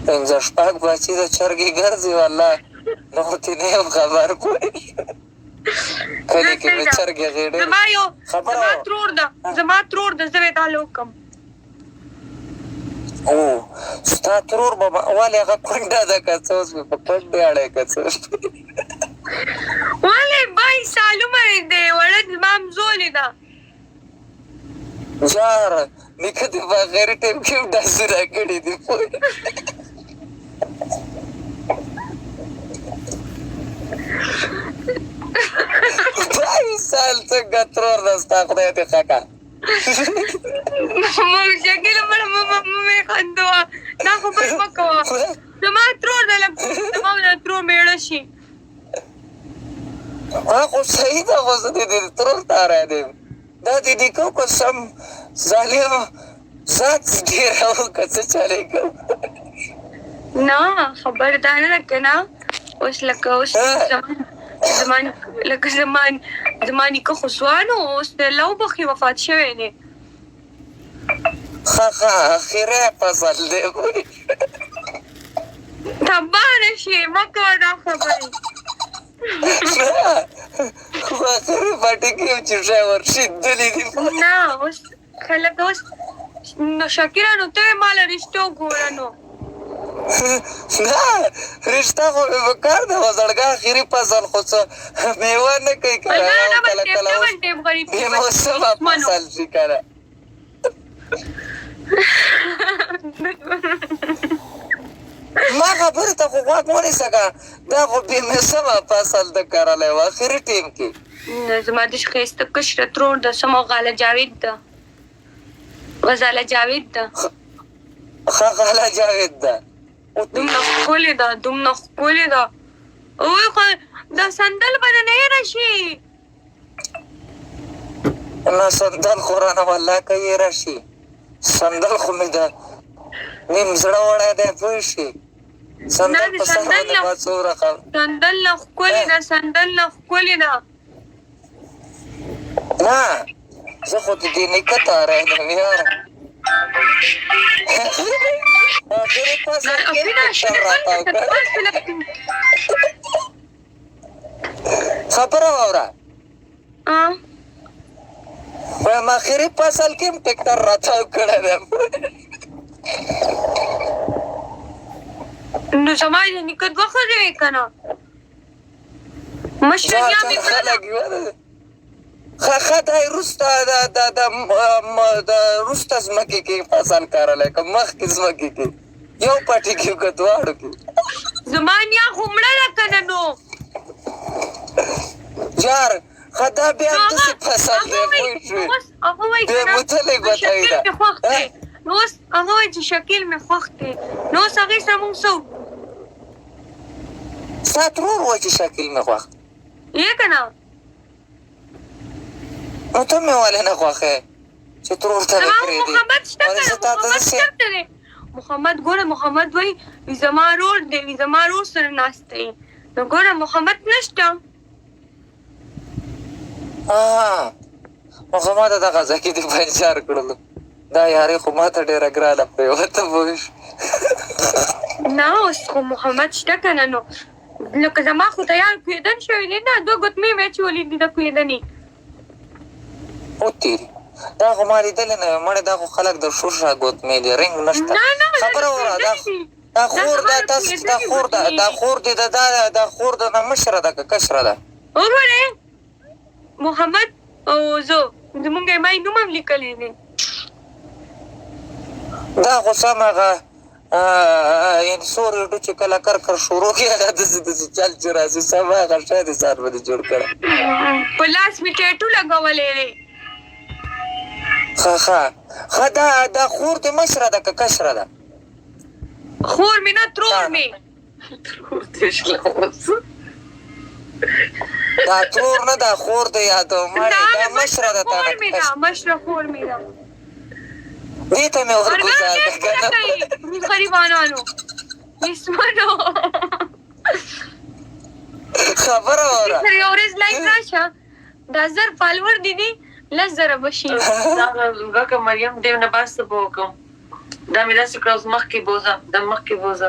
پنځه شپږ بچي د چرګې ګرځي والله نو ته نه یم خبر پوهېږي کلي کې مې چرګې غېډې زما ترور ده زه به یې تعالی وکړم او ستا ترور به ولې هغه کونډه ده که څه اوس مې په کونډې اړی که څه ولې بای سالومه دی وړه زما همزولې ده جار نیکه دې په آخري ټایم کې هم ډاسونه کړي دي بای سال څنګه ترور ده ستا خدای دې ښه کړه شکیله مړه مې خندوه دا خو بس مه کوه زما ترور ده لږ زما د ترور مېړه شي خو صحیح ده خو زه دې ترور ته رایم دا دې نیکه کو سم ظالم ذات ډېره و که څه چلی کوم نه خبر دا نه ده که نه اوس لکه اوس لکه زما نیکه خو ځوان و اوس د الله وبخښي وفات شوی دی ښه اخري فصل دی تباه نه شي مه کوه دا خبرې خو اخري پټې کې یو چې شی ورشېدلي دي نه اوس خلک اوس نو شکیره نو ته یې ماله رشته وګوره نو نه رشته خو مې په کار ده خو زړګه اخري فصل خو څه میوه نه کوي که کله کله اوس بې موسمه فصل شي که نه ما خبرې ته خو غوږ ونیسه که دا خو بې موسمه فصل ده کرلی و اخري ټیم کې زما د ښایسته کشره ترور ده سمه غاله جاوید ده غزاله جاوید ده ښه غاله جاوید ده دومره ښکلې ده دومره ښکلې ده اوی خو دا سندل به نه هېره شي نه سندل خو رانه والله که هېره شي سندل خو مې د نیم زړه وړی دی پوه شي سندل په سر باندې به څومره سندل نه ښکلې ده سندل نه ښکلې ده نه زه خو د دې نیکه ته رایم یاره آخري فصل کې ټکټر راتاو کړ خبره واوره وایم آخري فصل کې هم ټکټر راتاو کړی دی نو زما د نیکه دوه ښځې وې که نه مشره بیا مې خلک ښه دی وروسته د وروسته ځمکې کې فصل کرلی که مخکې ځمکې کې یو پټي کې که دواړو کې زما نیا خو مړه ده که نه نو جار ښه دا بیا همداسې فصل دی پوه شوې بیا متلې ګوتهی ده نو اوس هغه وایي چې شکیل مې خوښ دی نو اوس هغې سره مونږ څه وکړو ستا ترور وایي چې شکیل مې خوښ یې که نه نو ته مې ولې نه خوښې چې ترور ته مې پرېږدې محمد شته که نه محمد ګوره محمد وایي زما رور دی زما رور سره ناست دی نو ګوره محمد نشته محمد دغه ځای کې دې بنجار کړلو دا یارې خو ما ته ډېره ګرانه پرېوته پوه شو نه اوس خو محمد شته که نه نو لکه زما خو تیار کوېدن شوی دی نه دوه ګوتمې مې اچولي دي د کوېدنې وتېري دا خو ما لیدلې نه وې مړې دا خو خلک د شوشه ګوتمې دي رنګ نشته خبره وره دا خور دا تاسو دا خور دې دا خور د نه مشره ده که کشره ده وګورې محمد او زه زمونږ ما یې نوم هم لیکلی دی دا خو سم هغه یعنې سورېډو چې کله کر شروع کړي هغه داسې چل چې راسي سم هغه شی دې ځان باندې جوړ کړی په لاس مې ټیټو لګولی دی ښه دا خور دې مشره ده که کشره ده خور مې نه ترور مې دا ترور نه دا خور دې یادوم دا مشره ده مشره خور مې ده دې ته مې ورګزار که نه غریبانانو میسمنو خبره واوره یو ورځ لایک راشه دا 1000 فالوور دي 10,000 به شي هغه مریم دې نه بس به وکړم دا مې داسې کړه اوس مخکې بوځه دا مخکې بوځه